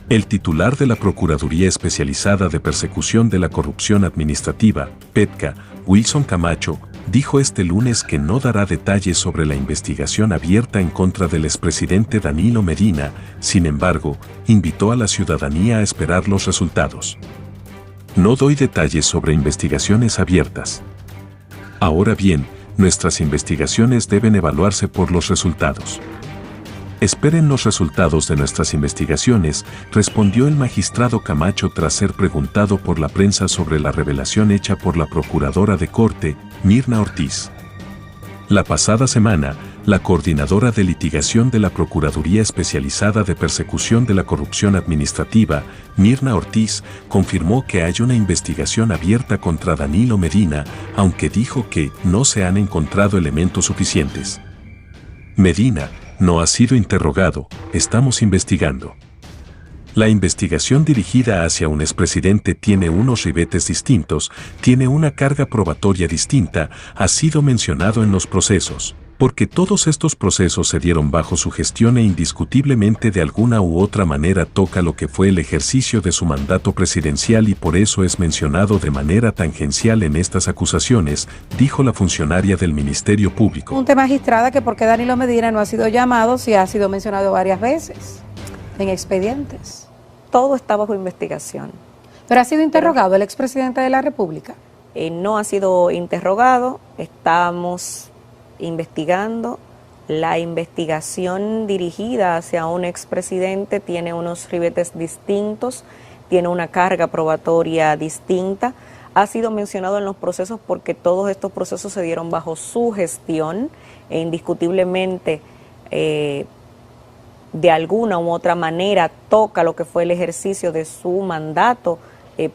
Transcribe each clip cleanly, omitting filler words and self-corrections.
El titular de la Procuraduría Especializada de Persecución de la Corrupción Administrativa, PETCA, Wilson Camacho, dijo este lunes que no dará detalles sobre la investigación abierta en contra del expresidente Danilo Medina. Sin embargo, invitó a la ciudadanía a esperar los resultados. No doy detalles sobre investigaciones abiertas. Ahora bien, nuestras investigaciones deben evaluarse por los resultados. Esperen los resultados de nuestras investigaciones, respondió el magistrado Camacho tras ser preguntado por la prensa sobre la revelación hecha por la procuradora de corte, Mirna Ortiz. La pasada semana, la coordinadora de litigación de la Procuraduría Especializada de Persecución de la Corrupción Administrativa, Mirna Ortiz, confirmó que hay una investigación abierta contra Danilo Medina, aunque dijo que no se han encontrado elementos suficientes. Medina no ha sido interrogado, estamos investigando. La investigación dirigida hacia un expresidente tiene unos ribetes distintos, tiene una carga probatoria distinta, ha sido mencionado en los procesos, porque todos estos procesos se dieron bajo su gestión e indiscutiblemente de alguna u otra manera toca lo que fue el ejercicio de su mandato presidencial y por eso es mencionado de manera tangencial en estas acusaciones, dijo la funcionaria del Ministerio Público. Un tema, magistrada, que porque Danilo Medina no ha sido llamado si ha sido mencionado varias veces en expedientes. Todo está bajo investigación. ¿Pero ha sido interrogado el expresidente de la República? No ha sido interrogado, estamos investigando. La investigación dirigida hacia un expresidente tiene unos ribetes distintos, tiene una carga probatoria distinta. Ha sido mencionado en los procesos porque todos estos procesos se dieron bajo su gestión e indiscutiblemente de alguna u otra manera toca lo que fue el ejercicio de su mandato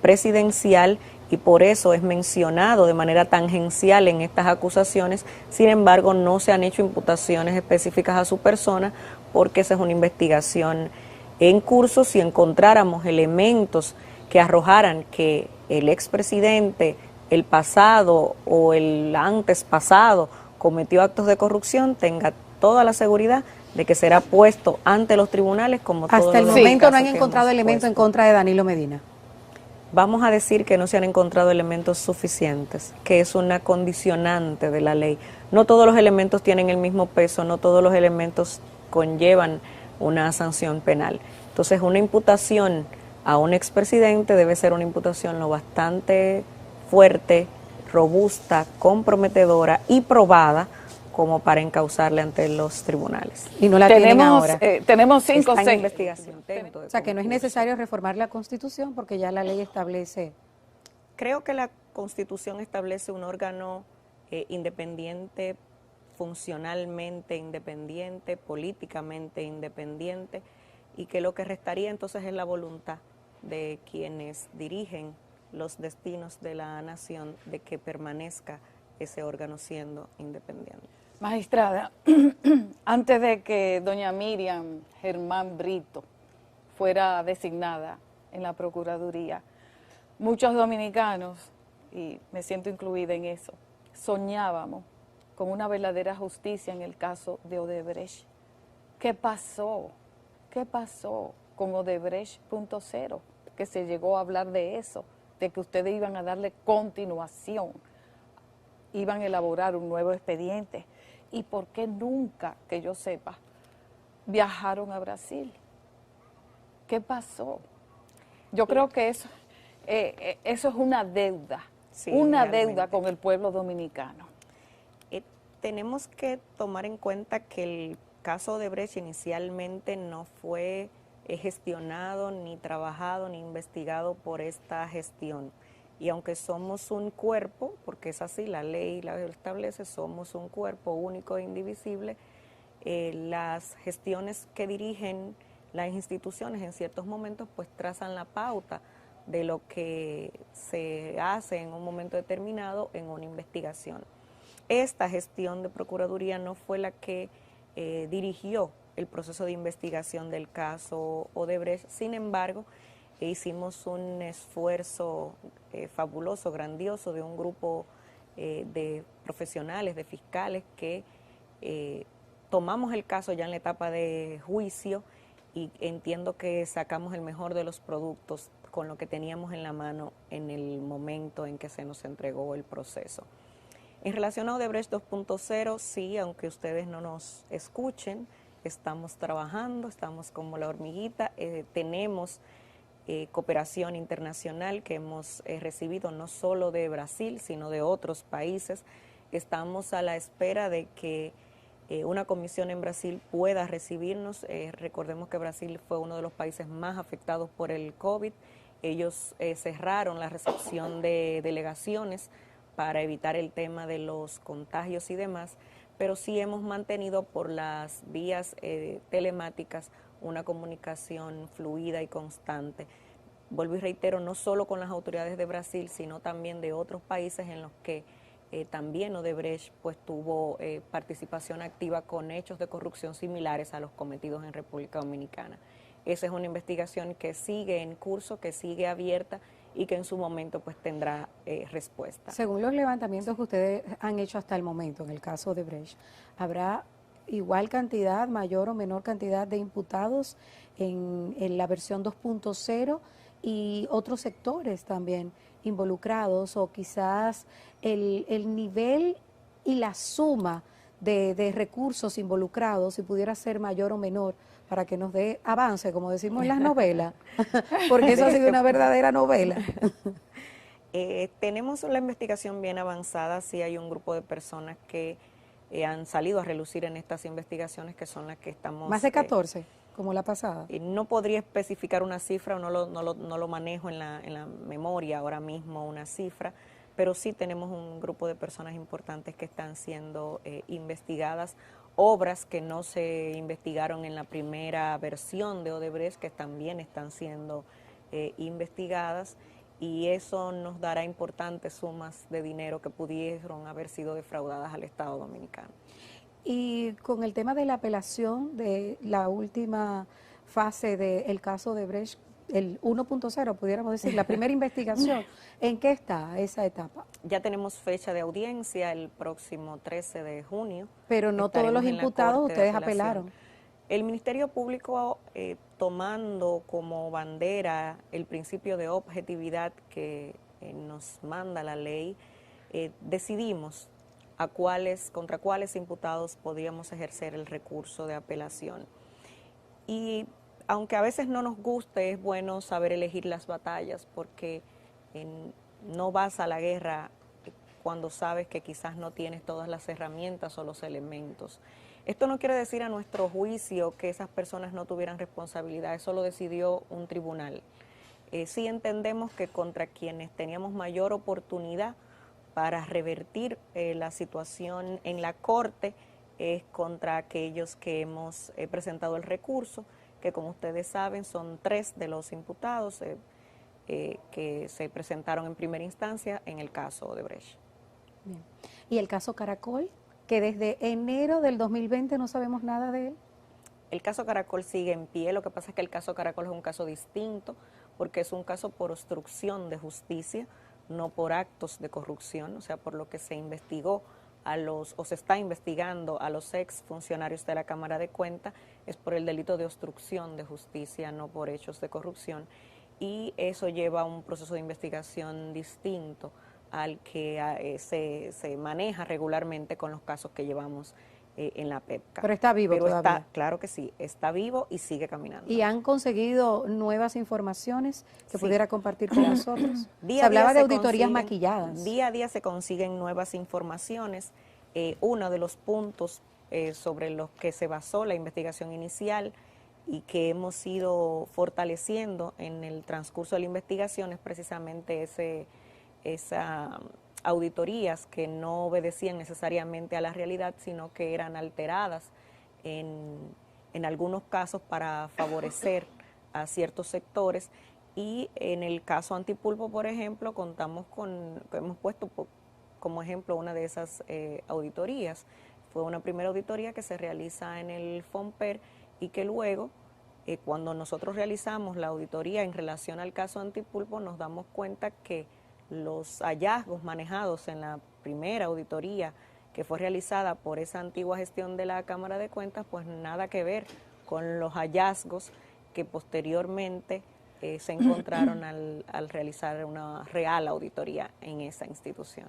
presidencial y por eso es mencionado de manera tangencial en estas acusaciones. Sin embargo, no se han hecho imputaciones específicas a su persona porque esa es una investigación en curso. Si encontráramos elementos que arrojaran que el expresidente, el pasado o el antes pasado cometió actos de corrupción, tenga toda la seguridad de que será puesto ante los tribunales como todos los Hasta el momento casos no han que encontrado hemos elementos en puesto. contra de Danilo Medina. Vamos a decir que no se han encontrado elementos suficientes, que es una condicionante de la ley. No todos los elementos tienen el mismo peso, no todos los elementos conllevan una sanción penal. Entonces, una imputación a un expresidente debe ser una imputación lo bastante fuerte, robusta, comprometedora y probada como para encauzarle ante los tribunales. Y no la tienen ahora. Tenemos 5 o Está en 6. investigación. O sea, que no es necesario reformar la Constitución porque ya la ley establece. Creo que la Constitución establece un órgano independiente, funcionalmente independiente, políticamente independiente, y que lo que restaría entonces es la voluntad de quienes dirigen los destinos de la nación de que permanezca ese órgano siendo independiente. Magistrada, antes de que doña Miriam Germán Brito fuera designada en la Procuraduría, muchos dominicanos, y me siento incluida en eso, soñábamos con una verdadera justicia en el caso de Odebrecht. ¿Qué pasó? ¿Qué pasó con Odebrecht.0? Que se llegó a hablar de eso, de que ustedes iban a darle continuación, iban a elaborar un nuevo expediente. ¿Y por qué nunca, que yo sepa, viajaron a Brasil? ¿Qué pasó? Yo creo que eso es una deuda, Sí, una realmente. deuda con el pueblo dominicano. Tenemos que tomar en cuenta que el caso de Odebrecht inicialmente no fue gestionado, ni trabajado, ni investigado por esta gestión. Y aunque somos un cuerpo, porque es así, la ley la establece, somos un cuerpo único e indivisible, las gestiones que dirigen las instituciones en ciertos momentos pues trazan la pauta de lo que se hace en un momento determinado en una investigación. Esta gestión de Procuraduría no fue la que dirigió el proceso de investigación del caso Odebrecht. Sin embargo, hicimos un esfuerzo fabuloso, grandioso, de un grupo de profesionales, de fiscales, que tomamos el caso ya en la etapa de juicio y entiendo que sacamos el mejor de los productos con lo que teníamos en la mano en el momento en que se nos entregó el proceso. En relación a Odebrecht 2.0, sí, aunque ustedes no nos escuchen, estamos trabajando, estamos como la hormiguita, tenemos cooperación internacional que hemos recibido no solo de Brasil, sino de otros países. Estamos a la espera de que una comisión en Brasil pueda recibirnos. Recordemos que Brasil fue uno de los países más afectados por el COVID. Ellos cerraron la recepción de delegaciones para evitar el tema de los contagios y demás, pero sí hemos mantenido por las vías telemáticas una comunicación fluida y constante. Vuelvo y reitero, no solo con las autoridades de Brasil, sino también de otros países en los que también Odebrecht pues tuvo participación activa con hechos de corrupción similares a los cometidos en República Dominicana. Esa es una investigación que sigue en curso, que sigue abierta y que en su momento pues tendrá respuesta. Según los levantamientos que ustedes han hecho hasta el momento en el caso de Odebrecht, ¿habrá igual cantidad, mayor o menor cantidad de imputados en la versión 2.0 y otros sectores también involucrados, o quizás el nivel y la suma de recursos involucrados, si pudiera ser mayor o menor, para que nos dé avance, como decimos en las novelas, porque eso ha sido una verdadera novela? Tenemos la investigación bien avanzada, sí hay un grupo de personas que han salido a relucir en estas investigaciones, que son las que estamos... Más de 14, como la pasada. No podría especificar una cifra, o no lo manejo en la memoria ahora mismo una cifra, pero sí tenemos un grupo de personas importantes que están siendo investigadas, obras que no se investigaron en la primera versión de Odebrecht, que también están siendo investigadas, y eso nos dará importantes sumas de dinero que pudieron haber sido defraudadas al Estado Dominicano. Y con el tema de la apelación de la última fase del caso de Odebrecht, el 1.0, pudiéramos decir, la primera investigación, ¿en qué está esa etapa? Ya tenemos fecha de audiencia el próximo 13 de junio. Pero no todos los imputados ustedes apelaron. El Ministerio Público, tomando como bandera el principio de objetividad que nos manda la ley, decidimos contra cuáles imputados podíamos ejercer el recurso de apelación. Y aunque a veces no nos guste, es bueno saber elegir las batallas, porque no vas a la guerra cuando sabes que quizás no tienes todas las herramientas o los elementos. Esto no quiere decir a nuestro juicio que esas personas no tuvieran responsabilidad, eso lo decidió un tribunal. Sí entendemos que contra quienes teníamos mayor oportunidad para revertir la situación en la Corte es contra aquellos que hemos presentado el recurso, que como ustedes saben son 3 de los imputados que se presentaron en primera instancia en el caso Odebrecht. Bien. ¿Y el caso Caracol, que desde enero del 2020 no sabemos nada de él? El caso Caracol sigue en pie, lo que pasa es que el caso Caracol es un caso distinto, porque es un caso por obstrucción de justicia, no por actos de corrupción, o sea, por lo que se investigó o se está investigando a los ex funcionarios de la Cámara de Cuentas, es por el delito de obstrucción de justicia, no por hechos de corrupción, y eso lleva a un proceso de investigación distinto al que se maneja regularmente con los casos que llevamos en la PEPCA. Pero está vivo todavía. Claro que sí, está vivo y sigue caminando. ¿Y han conseguido nuevas informaciones que pudiera compartir con nosotros? Se hablaba de auditorías maquilladas. Día a día se consiguen nuevas informaciones. Uno de los puntos sobre los que se basó la investigación inicial y que hemos ido fortaleciendo en el transcurso de la investigación es precisamente esas auditorías que no obedecían necesariamente a la realidad, sino que eran alteradas en algunos casos para favorecer a ciertos sectores. Y en el caso Antipulpo, por ejemplo, hemos puesto como ejemplo una de esas auditorías. Fue una primera auditoría que se realiza en el FOMPER y que luego, cuando nosotros realizamos la auditoría en relación al caso Antipulpo, nos damos cuenta que los hallazgos manejados en la primera auditoría que fue realizada por esa antigua gestión de la Cámara de Cuentas, pues nada que ver con los hallazgos que posteriormente se encontraron al realizar una real auditoría en esa institución.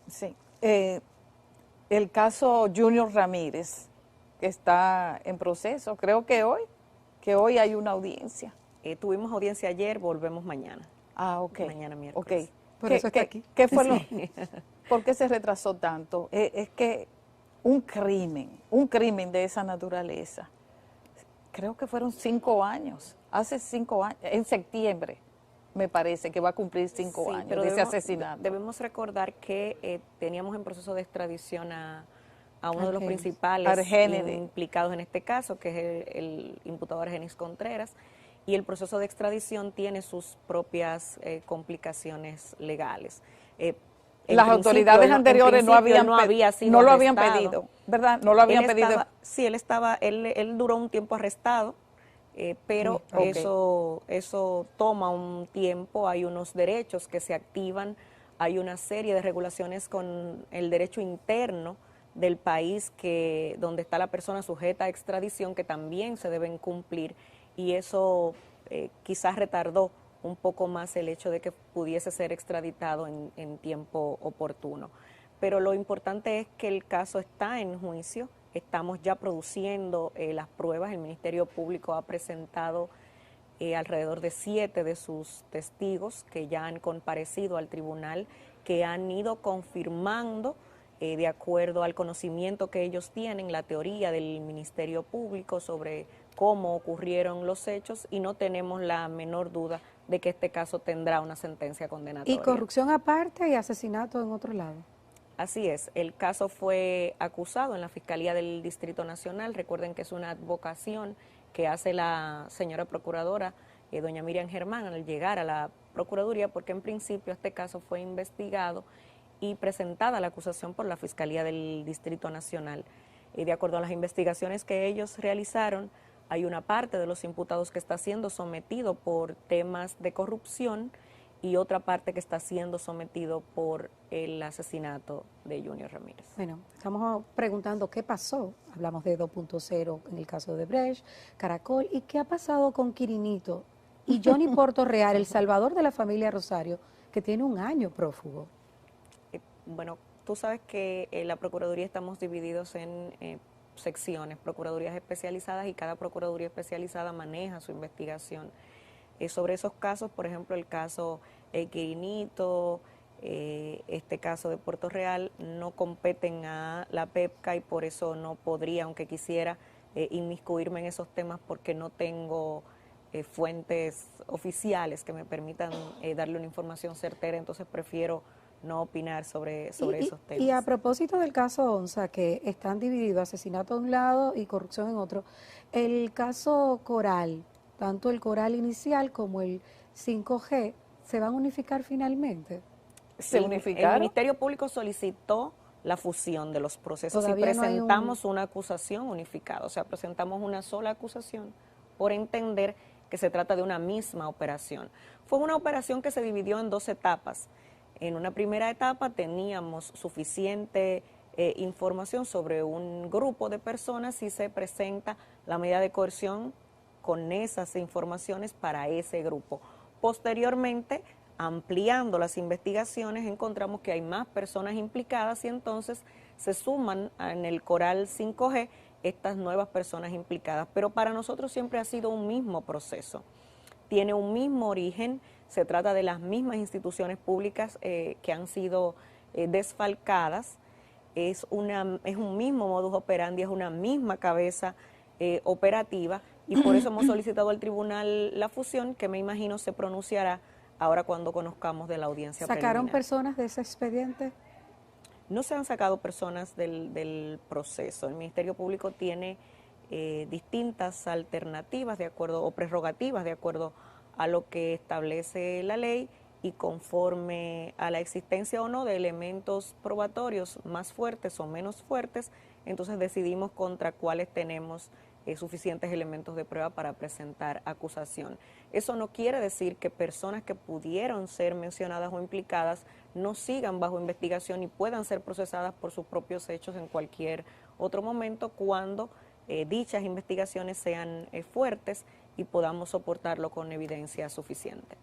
Sí. El caso Junior Ramírez, que está en proceso, creo que hoy hay una audiencia. Tuvimos audiencia ayer, volvemos mañana. Ah, ok. Mañana miércoles. Okay. Por eso está aquí. ¿Qué fue ¿Por qué se retrasó tanto? Es que un crimen de esa naturaleza, creo que fueron 5 años, hace 5 años, en septiembre me parece que va a cumplir 5 años de ese asesinato. Debemos recordar que teníamos en proceso de extradición a uno de los Argenis. principales Argénide. implicados en este caso, que es el imputado Argenis Contreras, y el proceso de extradición tiene sus propias complicaciones legales. Las autoridades anteriores no lo habían arrestado. pedido, ¿verdad? No lo habían pedido. Sí, él duró un tiempo arrestado, pero Sí, okay. eso toma un tiempo, hay unos derechos que se activan, hay una serie de regulaciones con el derecho interno del país donde está la persona sujeta a extradición que también se deben cumplir, y eso quizás retardó un poco más el hecho de que pudiese ser extraditado en tiempo oportuno. Pero lo importante es que el caso está en juicio, estamos ya produciendo las pruebas, el Ministerio Público ha presentado alrededor de 7 de sus testigos que ya han comparecido al tribunal, que han ido confirmando de acuerdo al conocimiento que ellos tienen, la teoría del Ministerio Público sobre cómo ocurrieron los hechos, y no tenemos la menor duda de que este caso tendrá una sentencia condenatoria. ¿Y corrupción aparte y asesinato en otro lado? Así es, el caso fue acusado en la Fiscalía del Distrito Nacional. Recuerden que es una advocación que hace la señora procuradora, doña Miriam Germán, al llegar a la Procuraduría, porque en principio este caso fue investigado y presentada la acusación por la Fiscalía del Distrito Nacional. De acuerdo a las investigaciones que ellos realizaron, hay una parte de los imputados que está siendo sometido por temas de corrupción y otra parte que está siendo sometido por el asesinato de Junior Ramírez. Bueno, estamos preguntando qué pasó. Hablamos de 2.0 en el caso de Brecht, Caracol, y qué ha pasado con Quirinito y Johnny Portorreal, el salvador de la familia Rosario, que tiene 1 año prófugo. Bueno, tú sabes que en la Procuraduría estamos divididos en secciones, procuradurías especializadas, y cada procuraduría especializada maneja su investigación. Sobre esos casos, por ejemplo, el caso Quirinito, este caso de Puerto Real, no competen a la PEPCA, y por eso no podría, aunque quisiera, inmiscuirme en esos temas, porque no tengo fuentes oficiales que me permitan darle una información certera, entonces prefiero no opinar sobre esos temas. Y a propósito del caso Onza, que están divididos, asesinato de un lado y corrupción en otro, el caso Coral, tanto el Coral inicial como el 5G, ¿se van a unificar finalmente? ¿Se unificaron? El Ministerio Público solicitó la fusión de los procesos y presentamos una acusación unificada, o sea, presentamos una sola acusación por entender que se trata de una misma operación. Fue una operación que se dividió en 2 etapas. En una primera etapa teníamos suficiente información sobre un grupo de personas y se presenta la medida de coerción con esas informaciones para ese grupo. Posteriormente, ampliando las investigaciones, encontramos que hay más personas implicadas y entonces se suman en el Coral 5G estas nuevas personas implicadas. Pero para nosotros siempre ha sido un mismo proceso, tiene un mismo origen. Se trata de las mismas instituciones públicas que han sido desfalcadas, es un mismo modus operandi, es una misma cabeza operativa, y por eso hemos solicitado al tribunal la fusión, que me imagino se pronunciará ahora cuando conozcamos de la audiencia preliminar. ¿Sacaron personas de ese expediente? No se han sacado personas del proceso. El Ministerio Público tiene distintas alternativas de acuerdo, o prerrogativas de acuerdo a lo que establece la ley, y conforme a la existencia o no de elementos probatorios más fuertes o menos fuertes, entonces decidimos contra cuáles tenemos suficientes elementos de prueba para presentar acusación. Eso no quiere decir que personas que pudieron ser mencionadas o implicadas no sigan bajo investigación y puedan ser procesadas por sus propios hechos en cualquier otro momento, cuando dichas investigaciones sean fuertes y podamos soportarlo con evidencia suficiente.